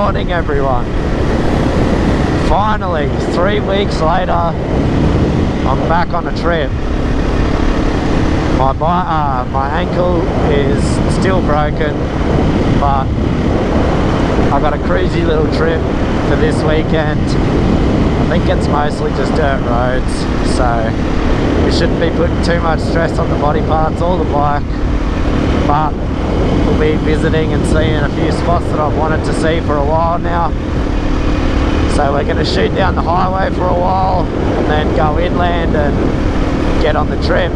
morning, everyone. Finally, 3 weeks later, I'm back on a trip. My ankle is still broken, but I got a cruisy little trip for this weekend. I think it's mostly just dirt roads, so we shouldn't be putting too much stress on the body parts or the bike, but we'll be visiting and seeing a few spots that I've wanted to see for a while now. So we're going to shoot down the highway for a while and then go inland and get on the trip.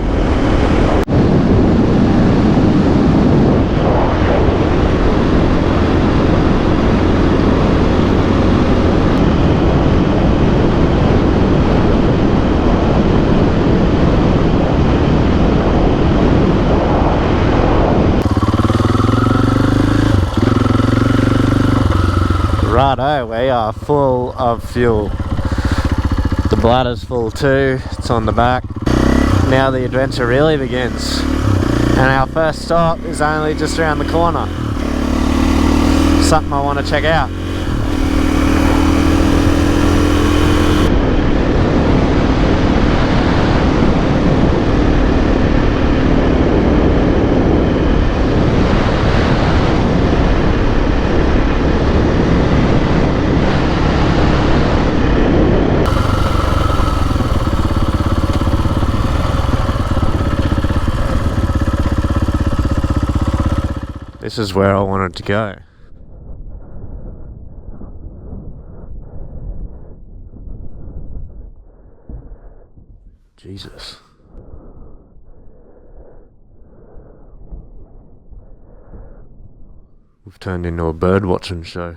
Righto, we are full of fuel. The bladder's full too, it's on the back. Now the adventure really begins. And our first stop is only just around the corner. Something I want to check out. This is where I wanted to go. Jesus. We've turned into a bird watching show.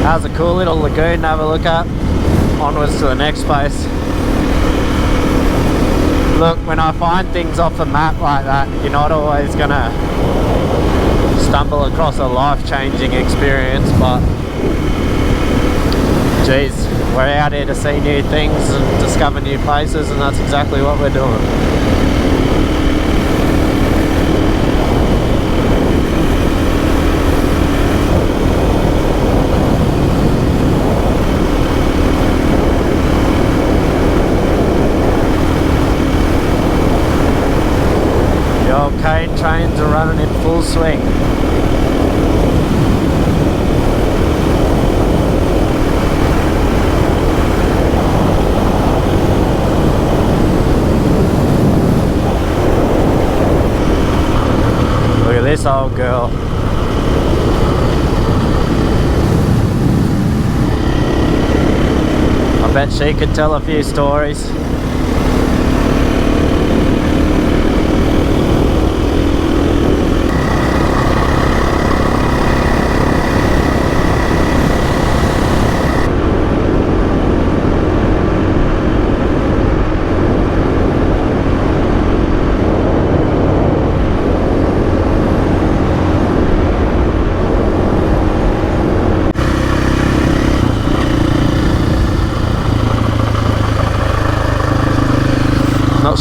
That was a cool little lagoon to have a look at. Onwards to the next place. Look, when I find things off a map like that, you're not always gonna stumble across a life-changing experience, but geez, we're out here to see new things and discover new places, and that's exactly what we're doing. Cane trains are running in full swing. Look at this old girl. I bet she could tell a few stories.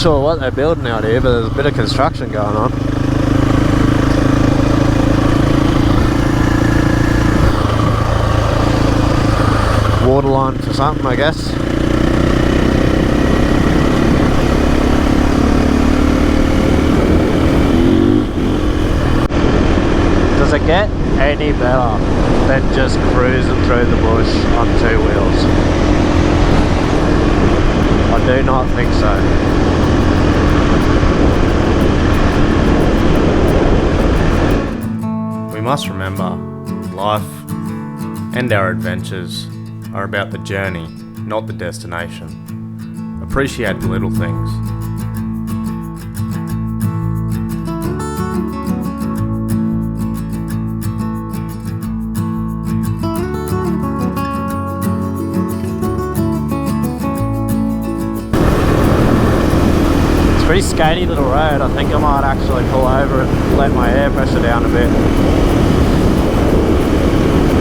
sure what they're building out here, but there's a bit of construction going on. Water line for something, I guess. Does it get any better than just cruising through the bush on 2 wheels? I do not think so. We must remember, life and our adventures are about the journey, not the destination. Appreciate the little things. Pretty skatey little road. I think I might actually pull over and let my air pressure down a bit.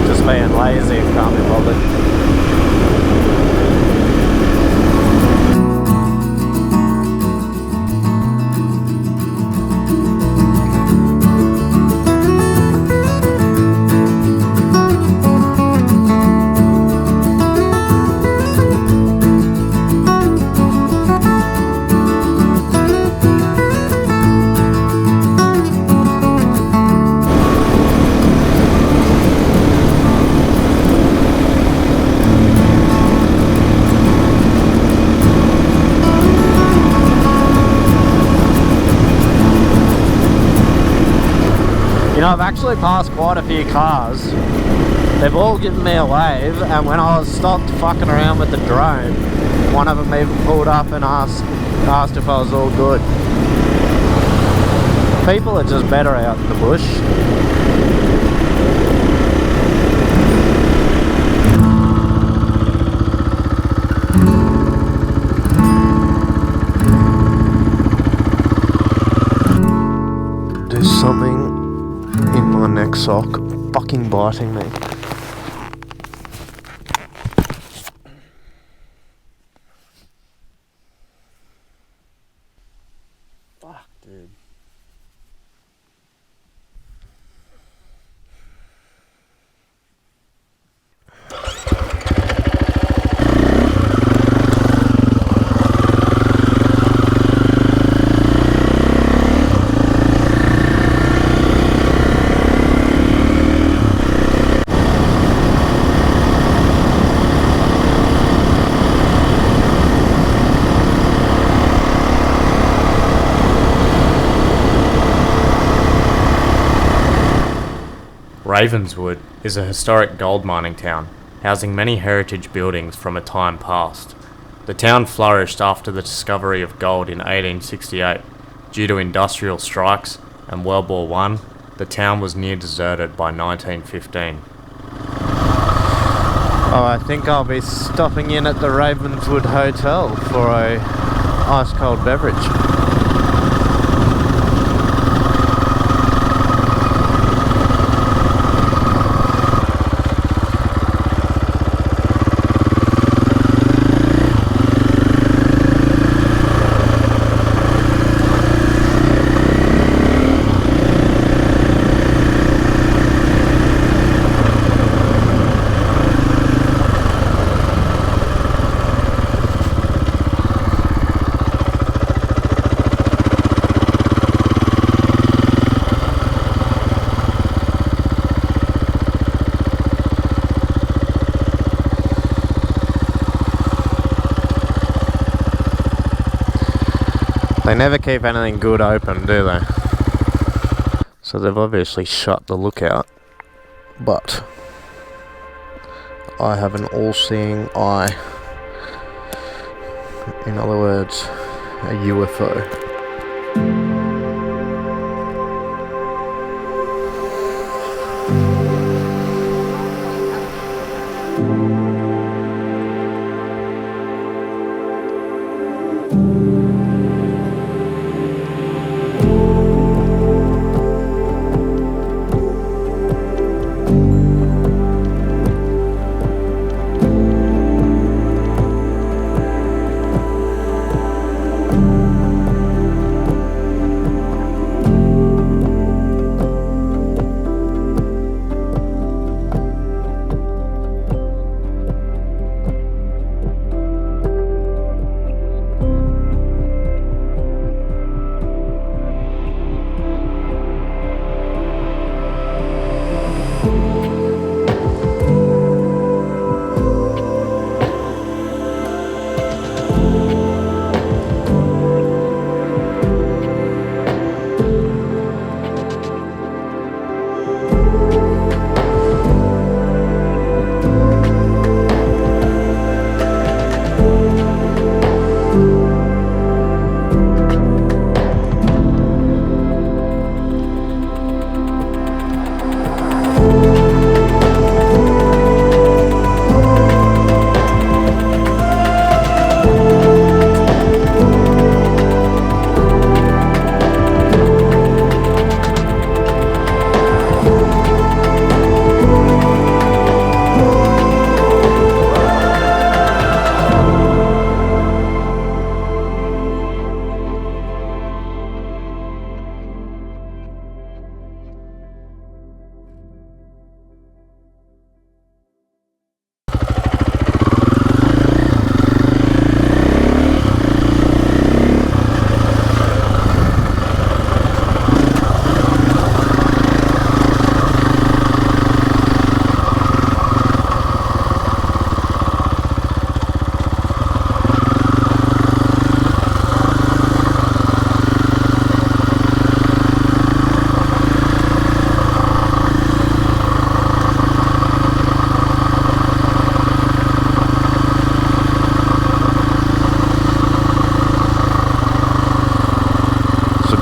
Just being lazy and can't be bothered. You know, I've actually passed quite a few cars. They've all given me a wave, and when I was stopped fucking around with the drone, one of them even pulled up and asked if I was all good. People are just better out in the bush. There's something in my neck sock fucking biting me. Fuck, dude. Ravenswood is a historic gold mining town, housing many heritage buildings from a time past. The town flourished after the discovery of gold in 1868. Due to industrial strikes and World War I, the town was near deserted by 1915. Oh, I think I'll be stopping in at the Ravenswood Hotel for a ice cold beverage. They never keep anything good open, do they? So they've obviously shut the lookout, but I have an all-seeing eye. In other words, a UFO.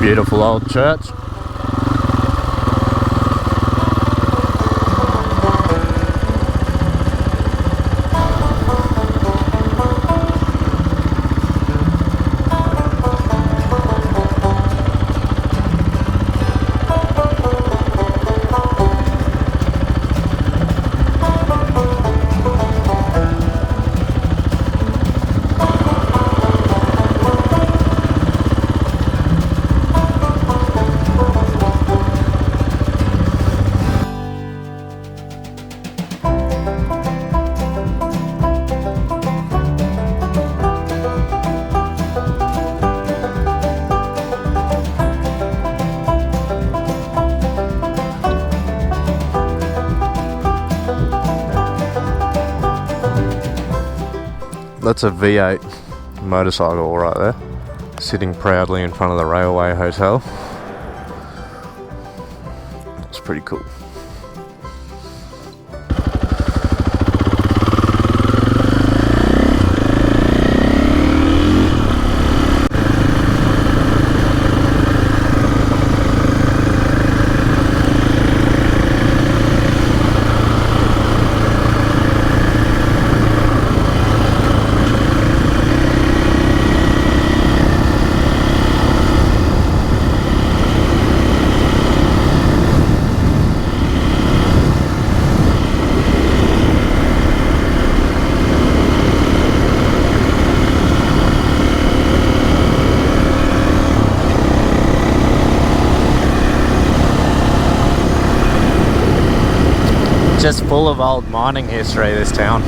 Beautiful old church. That's a V8 motorcycle right there, sitting proudly in front of the Railway Hotel. It's pretty cool. Just full of old mining history, this town.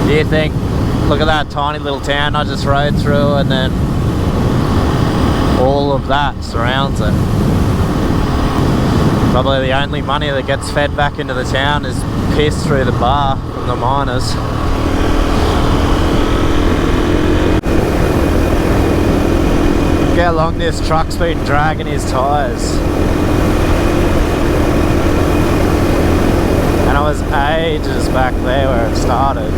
You think, look at that tiny little town I just rode through, and then all of that surrounds it. Probably the only money that gets fed back into the town is piss through the bar from the miners. Look how long this truck's been dragging his tyres. And it was ages back there where it started.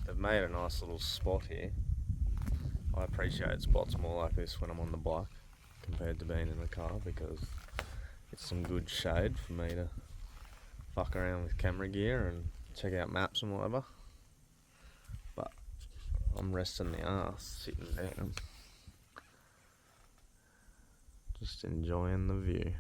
They've made a nice little spot here. I appreciate spots more like this when I'm on the bike compared to being in the car, because it's some good shade for me to fuck around with camera gear and check out maps and whatever. I'm resting the ass, sitting down, just enjoying the view.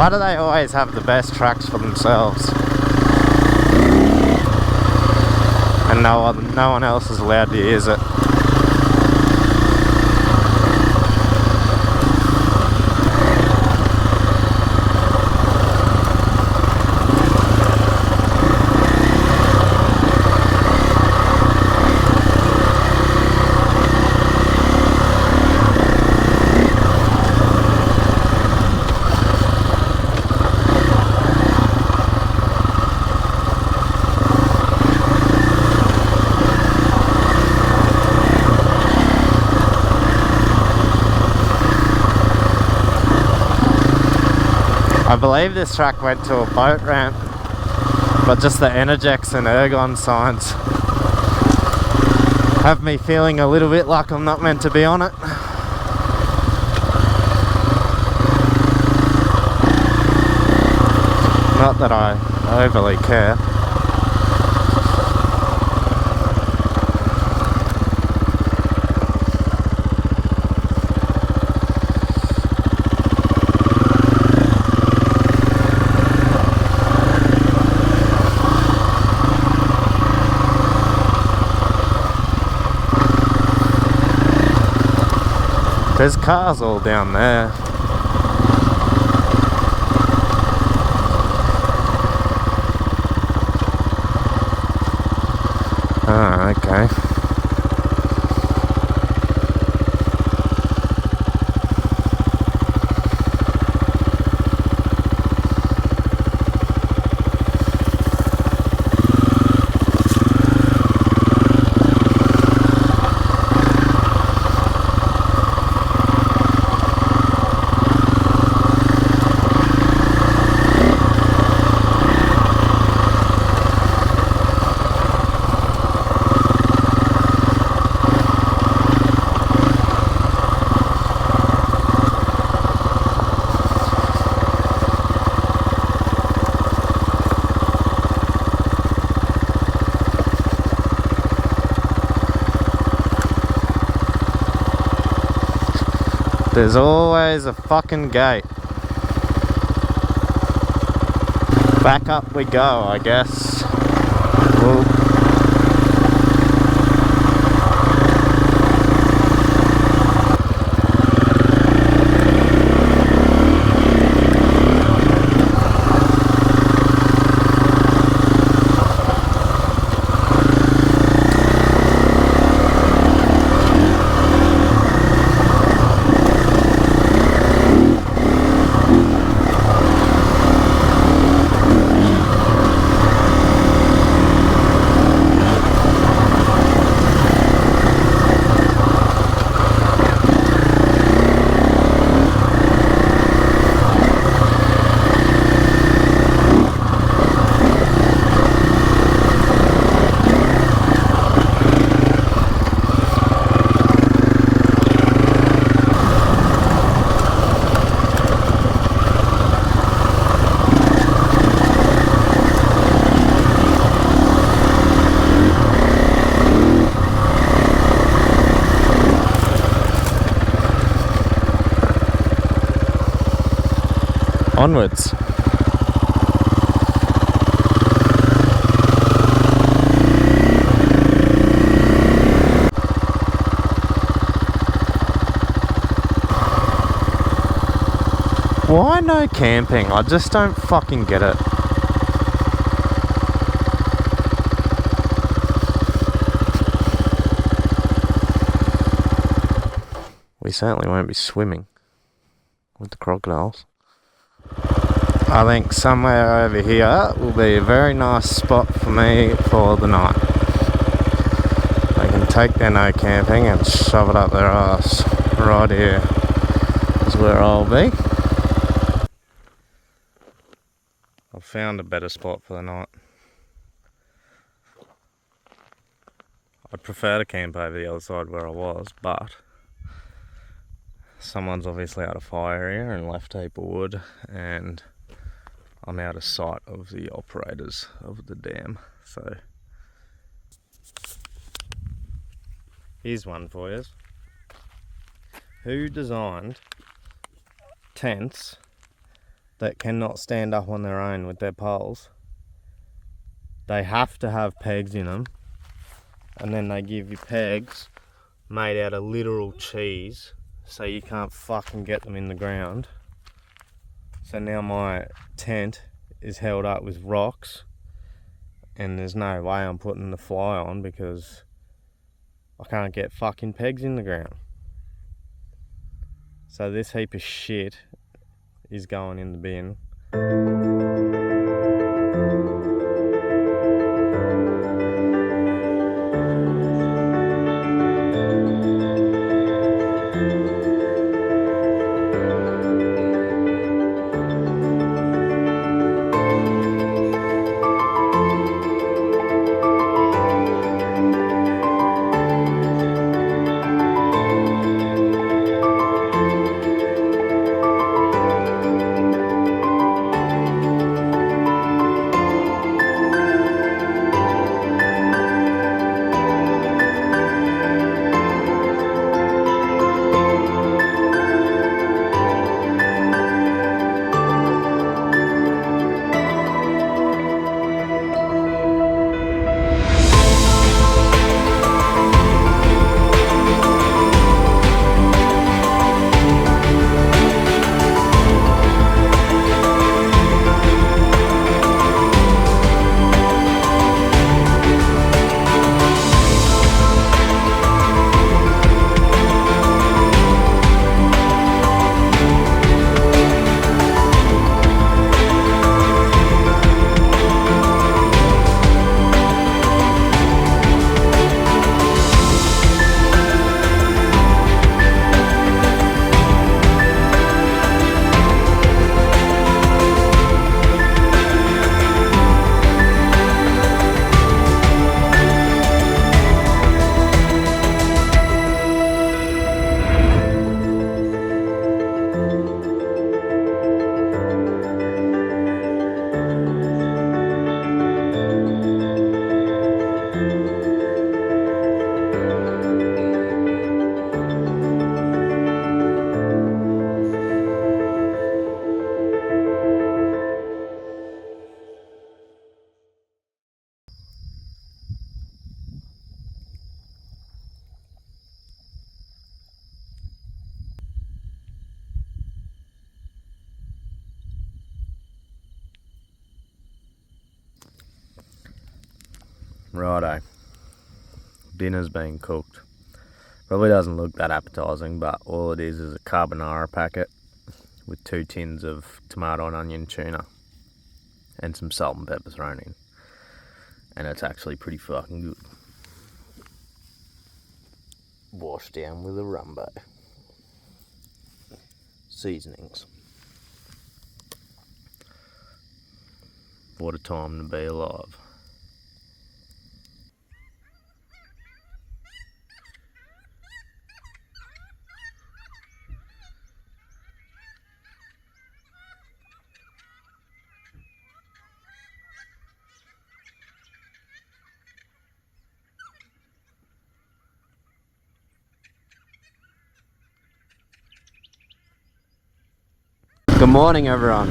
Why do they always have the best tracks for themselves? And no one else is allowed to use it. I believe this track went to a boat ramp, but just the Energex and Ergon signs have me feeling a little bit like I'm not meant to be on it. Not that I overly care. There's cars all down there. Ah, okay. There's always a fucking gate. Back up we go, I guess. Whoa. Onwards. Why no camping? I just don't fucking get it. We certainly won't be swimming with the crocodiles. I think somewhere over here will be a very nice spot for me for the night. They can take their no camping and shove it up their ass. Right here is where I'll be. I've found a better spot for the night. I'd prefer to camp over the other side where I was, but someone's obviously out of fire here and left a heap of wood, and I'm out of sight of the operators of the dam. So here's one for you. Who designed tents that cannot stand up on their own with their poles. They have to have pegs in them, and then they give you pegs made out of literal cheese, so you can't fucking get them in the ground. So now my tent is held up with rocks, and there's no way I'm putting the fly on because I can't get fucking pegs in the ground. So this heap of shit is going in the bin. Righto, dinner's being cooked. Probably doesn't look that appetising, but all it is a carbonara packet with 2 tins of tomato and onion tuna and some salt and pepper thrown in, and it's actually pretty fucking good. Washed down with a rumbo. Seasonings. What a time to be alive. Good morning, everyone.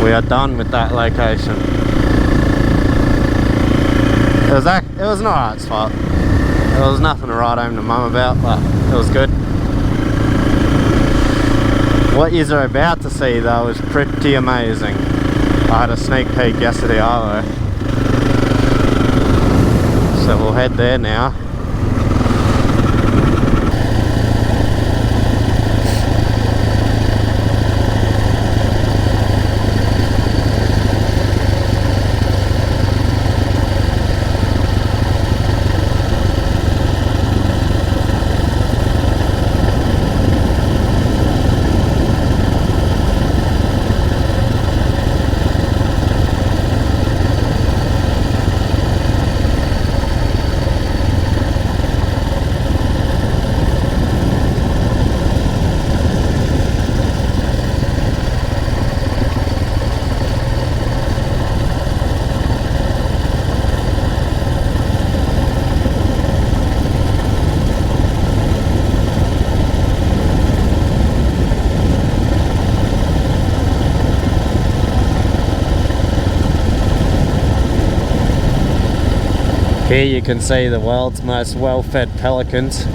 We are done with that location. It was an alright spot. There was nothing to write home to mum about, but it was good. What you're about to see though is pretty amazing. I had a sneak peek yesterday, Arlo. So we'll head there now. Here you can see the world's most well-fed pelicans.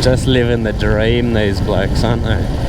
Just living the dream, these blokes, aren't they?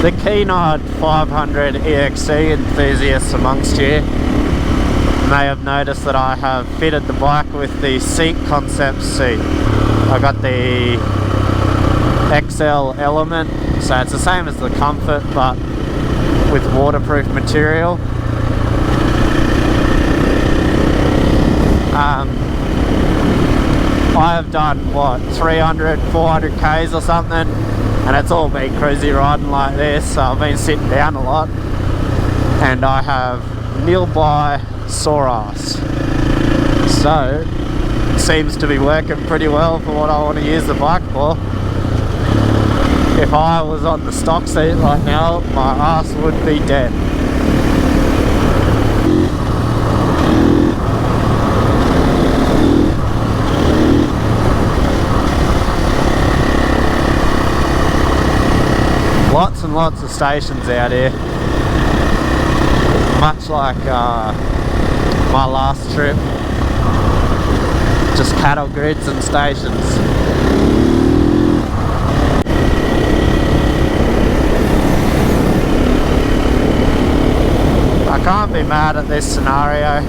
the keen-eyed 500 EXC enthusiasts amongst you may have noticed that I have fitted the bike with the seat concept seat. I got the XL element, so it's the same as the Comfort but with waterproof material. I have done what, 300, 400 Ks or something, and it's all been cruisy riding like this, so I've been sitting down a lot, and I have nil-by sore ass. So it seems to be working pretty well for what I want to use the bike for. If I was on the stock seat right now, my ass would be dead. lots of stations out here. Much like my last trip. Just cattle grids and stations. I can't be mad at this scenario.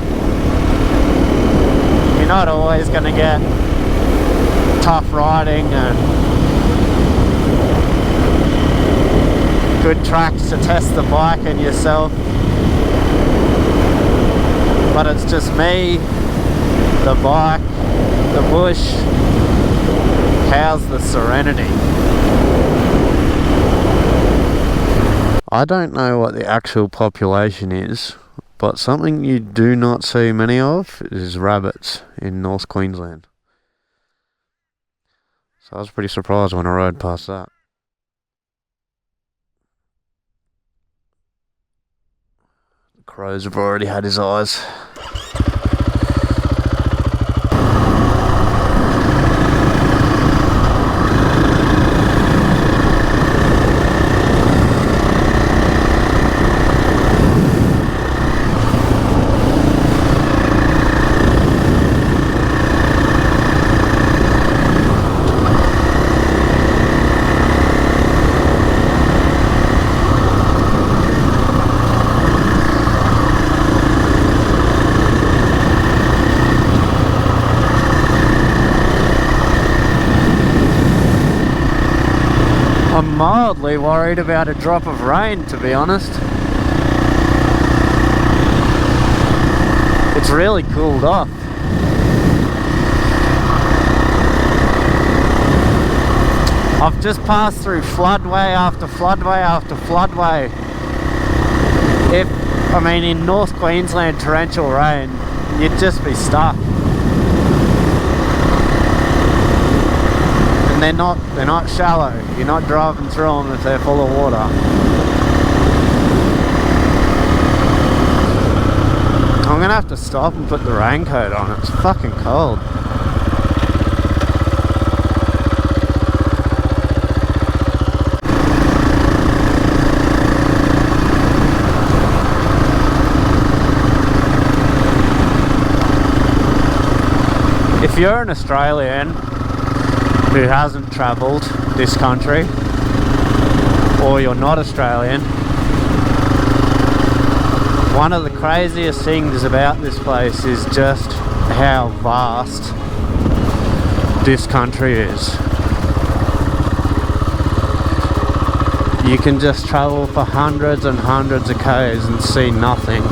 You're not always going to get tough riding and good tracks to test the bike and yourself, but it's just me, the bike, the bush. How's the serenity? I don't know what the actual population is, but something you do not see many of is rabbits in North Queensland. So I was pretty surprised when I rode past that. The crows have already had his eyes. I'm mildly worried about a drop of rain, to be honest. It's really cooled off. I've just passed through floodway after floodway after floodway. In North Queensland, torrential rain, you'd just be stuck. And they're not shallow. You're not driving through them if they're full of water. I'm gonna have to stop and put the raincoat on. It's fucking cold. If you're an Australian who hasn't travelled this country, or you're not Australian, one of the craziest things about this place is just how vast this country is. You can just travel for hundreds and hundreds of k's and see nothing.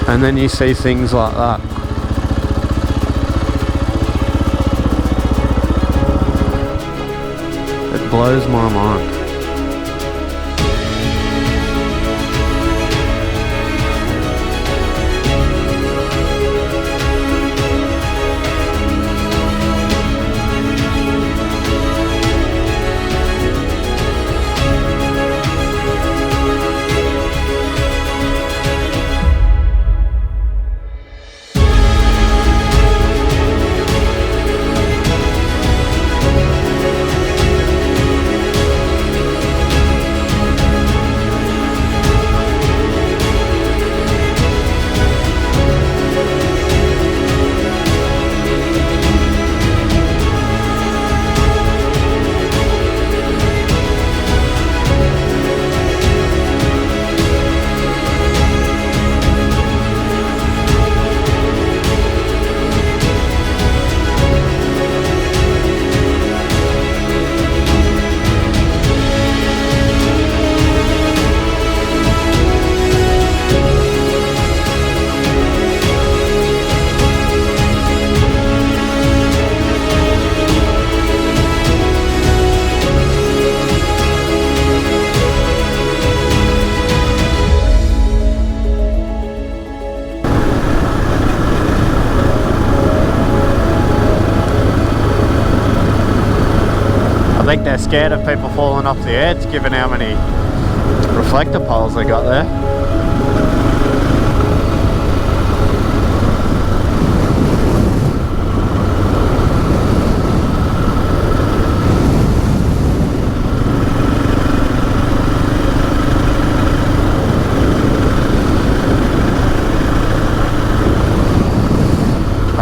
And then you see things like that. It blows my mind. I think they're scared of people falling off the edge, given how many reflector poles they got there.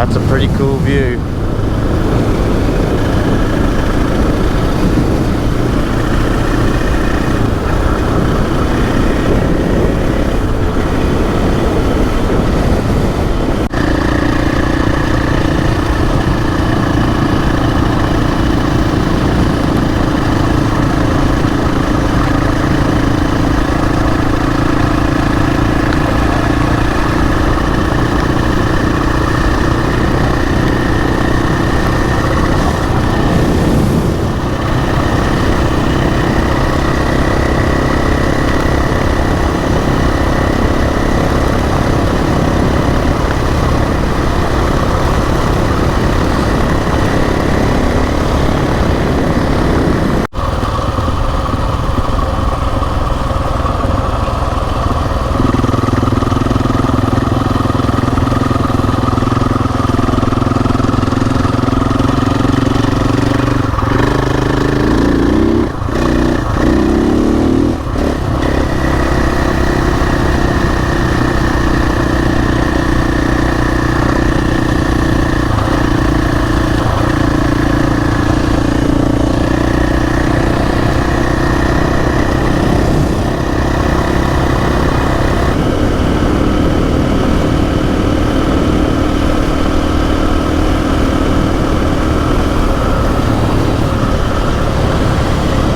That's a pretty cool view.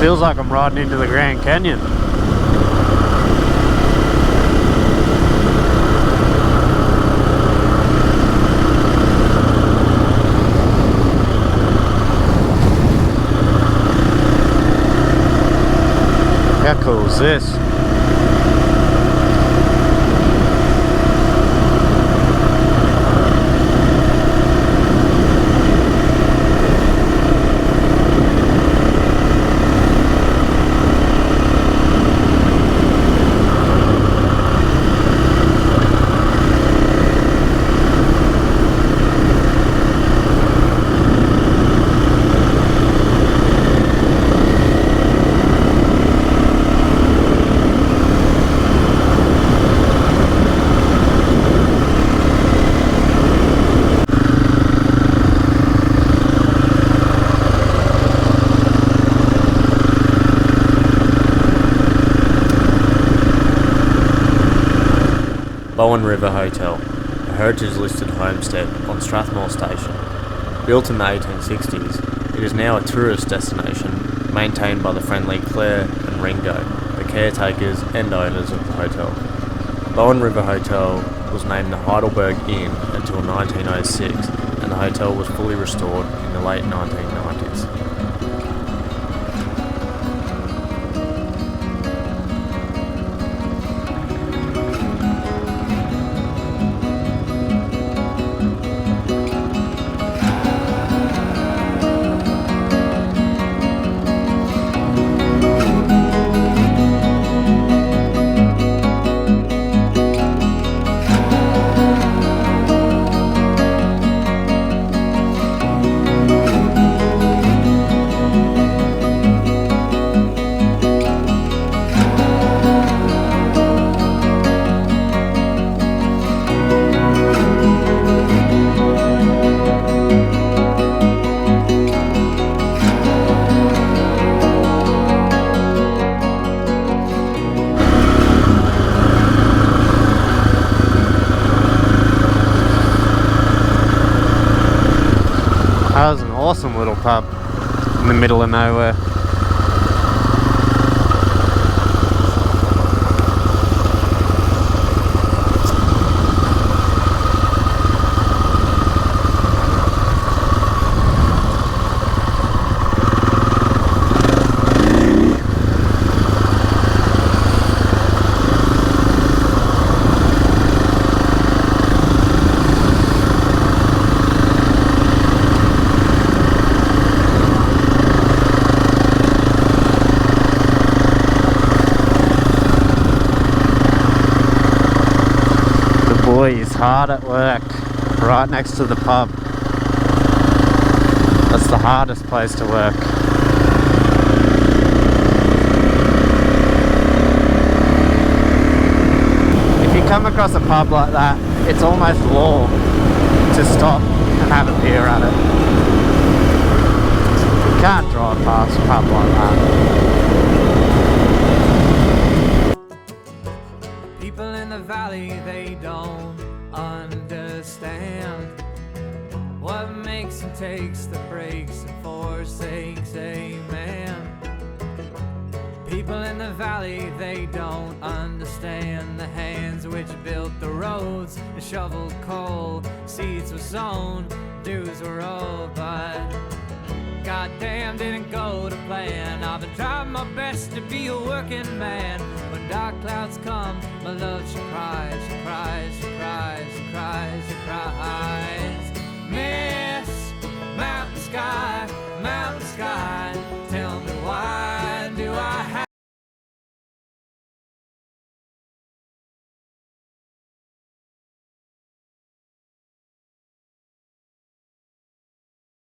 Feels like I'm riding into the Grand Canyon. How cool is this? Bowen River Hotel, a heritage-listed homestead on Strathmore Station. Built in the 1860s, it is now a tourist destination maintained by the friendly Claire and Ringo, the caretakers and owners of the hotel. Bowen River Hotel was named the Heidelberg Inn until 1906, and the hotel was fully restored in the late 1990s. That was an awesome little pub in the middle of nowhere. Boy, he's hard at work, right next to the pub. That's the hardest place to work. If you come across a pub like that, it's almost law to stop and have a beer at it. You can't drive past a pub like that. People in the valley, they don't understand what makes and takes the breaks and forsakes a man. People in the valley, they don't understand the hands which built the roads and shoveled coal. Seeds were sown, dews were rolled, but goddamn didn't go to plan. I've been trying my best to be a working man. When dark clouds come, my love, she cries, she cries, she cries, she cries, she cries.